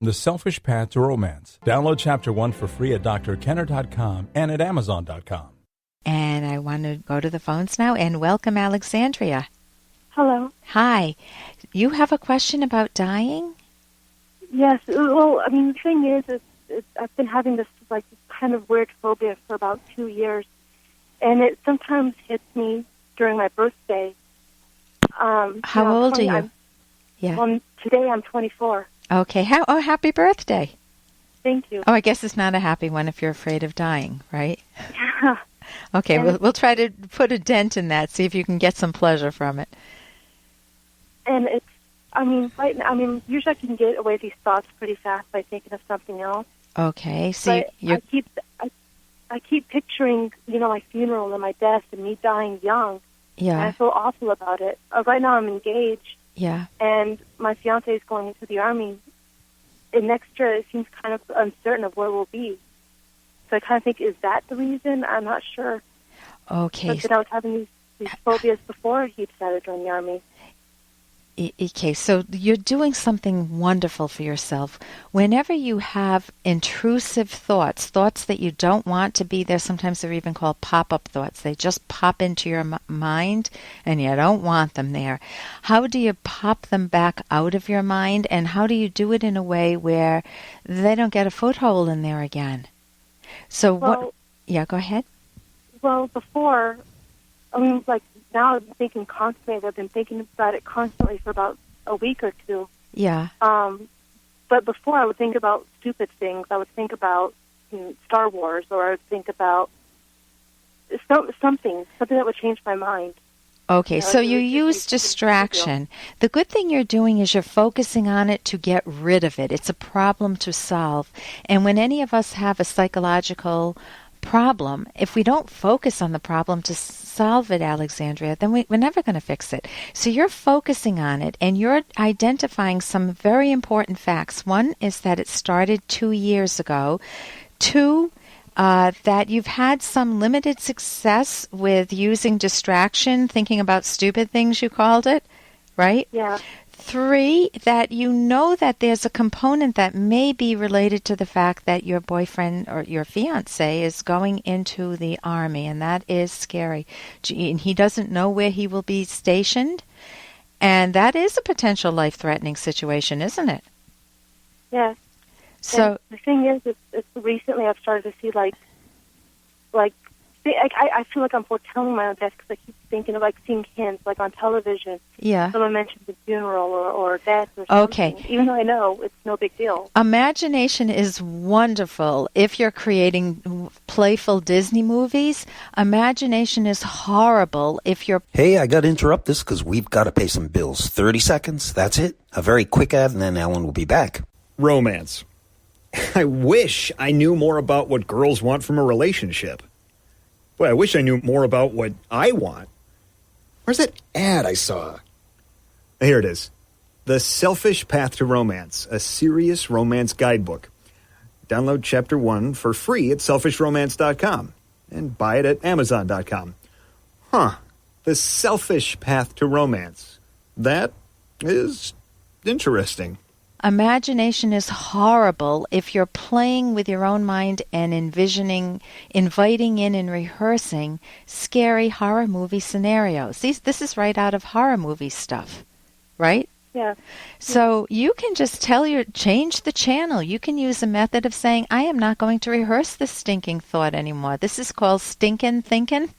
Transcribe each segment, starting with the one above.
The Selfish Path to Romance. Download Chapter 1 for free at drkenner.com and at amazon.com. And I want to go to the phones now and welcome Alexandria. Hello. Hi. You have a question about dying? Yes. Well, I mean, the thing is I've been having this kind of weird phobia for about 2 years, and it sometimes hits me during my birthday. How old are you? Well, today I'm 24. Okay. Happy birthday. Thank you. Oh, I guess it's not a happy one if you're afraid of dying, right? Yeah. Okay, we'll try to put a dent in that, see if you can get some pleasure from it. And usually I can get away with these thoughts pretty fast by thinking of something else. Okay, so I keep picturing, my funeral and my death and me dying young. Yeah. And I feel awful about it. Right now I'm engaged. Yeah. And my fiancé is going into the Army. And next year it seems kind of uncertain of where we'll be. So I kind of think, is that the reason? I'm not sure. Okay. But then I was having these phobias before he decided to join the Army. Okay, so you're doing something wonderful for yourself. Whenever you have intrusive thoughts that you don't want to be there, sometimes they're even called pop-up thoughts. They just pop into your mind, and you don't want them there. How do you pop them back out of your mind, and how do you do it in a way where they don't get a foothold in there again? So Yeah, go ahead. Well, before, now I've been thinking constantly. I've been thinking about it constantly for about a week or two. Yeah. But before I would think about stupid things. I would think about Star Wars, or I would think about something that would change my mind. Okay, so you use distraction. The good thing you're doing is you're focusing on it to get rid of it. It's a problem to solve. And when any of us have a psychological problem, if we don't focus on the problem to solve it, Alexandria, then we're never going to fix it. So you're focusing on it, and you're identifying some very important facts. One is that it started 2 years ago. Two, that you've had some limited success with using distraction, thinking about stupid things, you called it, right? Yeah. 3, that you know that there's a component that may be related to the fact that your boyfriend or your fiancé is going into the Army, and that is scary. And he doesn't know where he will be stationed, and that is a potential life-threatening situation, isn't it? Yes. So and the thing is, it's recently I've started to see I feel like I'm foretelling my own death because I keep thinking of seeing hints on television. Yeah. Someone mentions a funeral or death or something. Okay. Even though I know it's no big deal. Imagination is wonderful if you're creating playful Disney movies. Imagination is horrible if you're... Hey, I got to interrupt this because we've got to pay some bills. 30 seconds, that's it. A very quick ad, and then Ellen will be back. Romance. I wish I knew more about what girls want from a relationship. Boy, I wish I knew more about what I want. Where's that ad I saw? Here it is. The Selfish Path to Romance, a serious romance guidebook. Download Chapter 1 for free at selfishromance.com and buy it at amazon.com. The Selfish Path to Romance. That is interesting. Imagination is horrible if you're playing with your own mind and envisioning, inviting in and rehearsing scary horror movie scenarios. This is right out of horror movie stuff, right? Yeah. So you can just change the channel. You can use a method of saying, I am not going to rehearse this stinking thought anymore. This is called stinkin' thinking.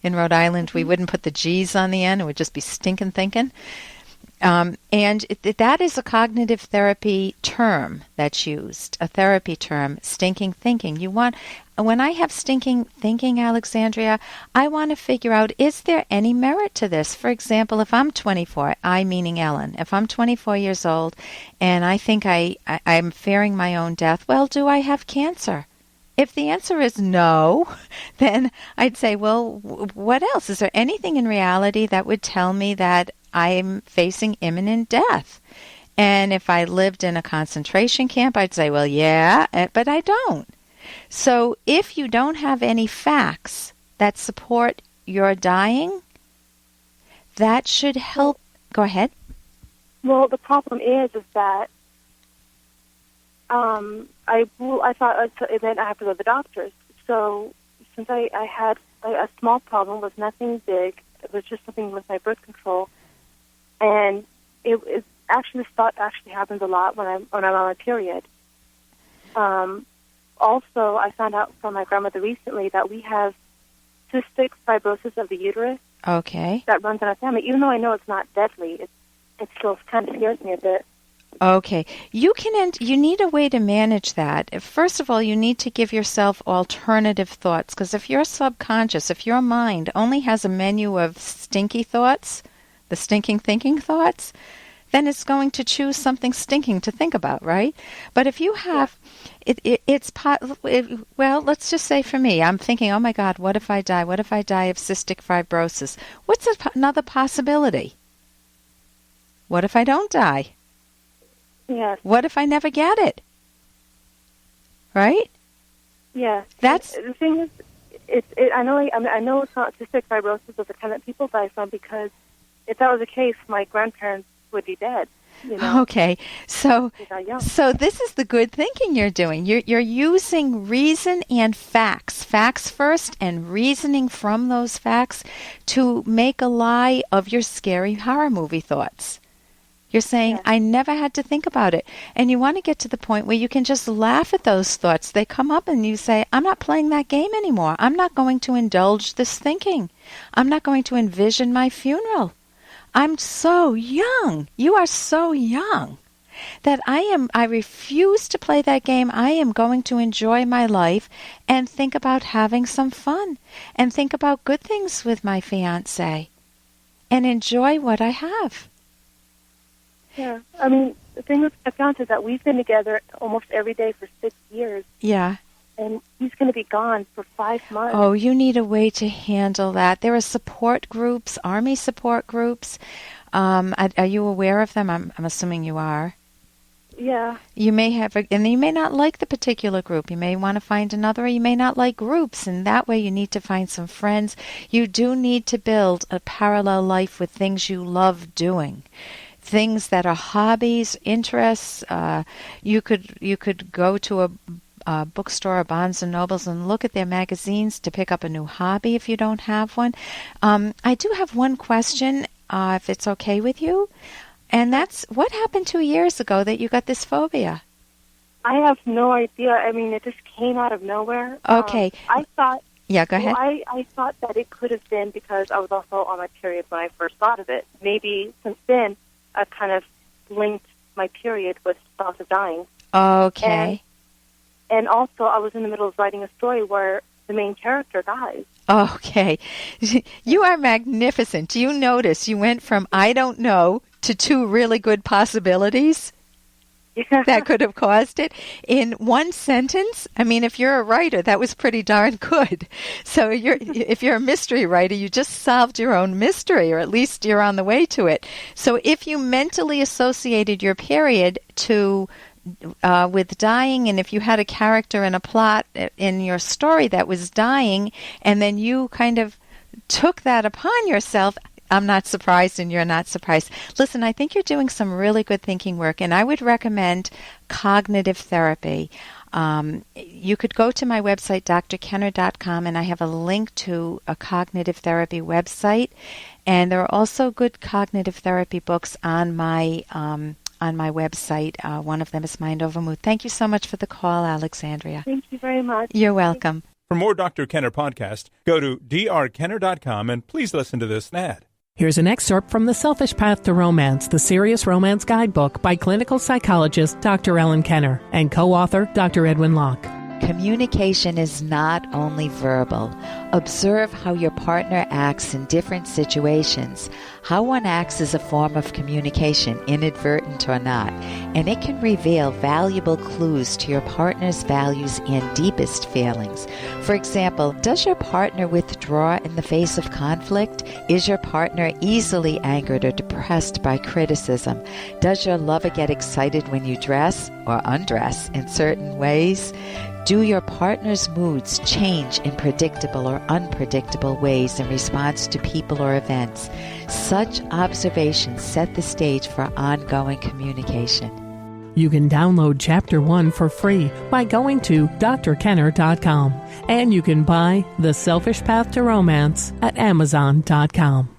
In Rhode Island, we wouldn't put the G's on the end. It would just be stinkin' thinking. And that is a cognitive therapy term that's used, a therapy term, stinking thinking. When I have stinking thinking, Alexandria, I want to figure out, is there any merit to this? For example, if I'm 24, I meaning Ellen, if I'm 24 years old and I think I'm fearing my own death, well, do I have cancer? If the answer is no, then I'd say, well, what else? Is there anything in reality that would tell me that I'm facing imminent death? And if I lived in a concentration camp, I'd say, well, yeah, but I don't. So if you don't have any facts that support your dying, that should help. Go ahead. Well, the problem is that I thought then I have to go to the doctors. So since I had a small problem, was nothing big. It was just something with my birth control, and it actually, this thought actually happens a lot when I'm on my period. Also, I found out from my grandmother recently that we have cystic fibrosis of the uterus. Okay. That runs in our family. Even though I know it's not deadly, it still kind of scares me a bit. Okay. You need a way to manage that. First of all, you need to give yourself alternative thoughts, because if your subconscious, if your mind only has a menu of stinky thoughts, the stinking thinking thoughts, then it's going to choose something stinking to think about, right? But if you have, well, let's just say for me, I'm thinking, oh my God, what if I die? What if I die of cystic fibrosis? What's another possibility? What if I don't die? Yes. What if I never get it? Right? Yeah. That's the thing is, I know it's not cystic fibrosis of the kind that people die from, because if that was the case, my grandparents would be dead. You know? Okay, so They got young. this is the good thinking you're doing. You're using reason and facts first, and reasoning from those facts to make a lie of your scary horror movie thoughts. You're saying, I never had to think about it. And you want to get to the point where you can just laugh at those thoughts. They come up and you say, I'm not playing that game anymore. I'm not going to indulge this thinking. I'm not going to envision my funeral. I'm so young. You are so young that I refuse to play that game. I am going to enjoy my life and think about having some fun and think about good things with my fiancé and enjoy what I have. Yeah. I mean, the thing with my fiance is that we've been together almost every day for 6 years. Yeah. And he's going to be gone for 5 months. Oh, you need a way to handle that. There are support groups, Army support groups. Are you aware of them? I'm assuming you are. Yeah. You may have, and you may not like the particular group. You may want to find another, or you may not like groups, and that way you need to find some friends. You do need to build a parallel life with things you love doing. Things that are hobbies, interests. You could go to a bookstore or Barnes and Nobles and look at their magazines to pick up a new hobby if you don't have one. I do have one question, if it's okay with you, and that's, what happened 2 years ago that you got this phobia? I have no idea. I mean, it just came out of nowhere. Okay. I thought... Yeah, go ahead. Well, I thought that it could have been because I was also on my period when I first thought of it. Maybe since then, I've kind of linked my period with thoughts of dying. Okay. And also, I was in the middle of writing a story where the main character dies. Okay. You are magnificent. Do you notice you went from I don't know to 2 really good possibilities that could have caused it in one sentence? I mean, if you're a writer, that was pretty darn good. So if you're a mystery writer, you just solved your own mystery, or at least you're on the way to it. So if you mentally associated your period to with dying, and if you had a character and a plot in your story that was dying, and then you kind of took that upon yourself, I'm not surprised and you're not surprised. Listen, I think you're doing some really good thinking work, and I would recommend cognitive therapy. You could go to my website, drkenner.com, and I have a link to a cognitive therapy website, and there are also good cognitive therapy books on my website. One of them is Mind Over Mood. Thank you so much for the call, Alexandria. Thank you very much. You're welcome. For more Dr. Kenner podcast, go to drkenner.com and please listen to this ad. Here's an excerpt from The Selfish Path to Romance, the Serious Romance Guidebook by clinical psychologist Dr. Ellen Kenner and co-author Dr. Edwin Locke. Communication is not only verbal. Observe how your partner acts in different situations. How one acts is a form of communication, inadvertent or not, and it can reveal valuable clues to your partner's values and deepest feelings. For example, does your partner withdraw in the face of conflict? Is your partner easily angered or depressed by criticism? Does your lover get excited when you dress or undress in certain ways? Do your partner's moods change in predictable or unpredictable ways in response to people or events? Such observations set the stage for ongoing communication. You can download Chapter 1 for free by going to drkenner.com. And you can buy The Selfish Path to Romance at Amazon.com.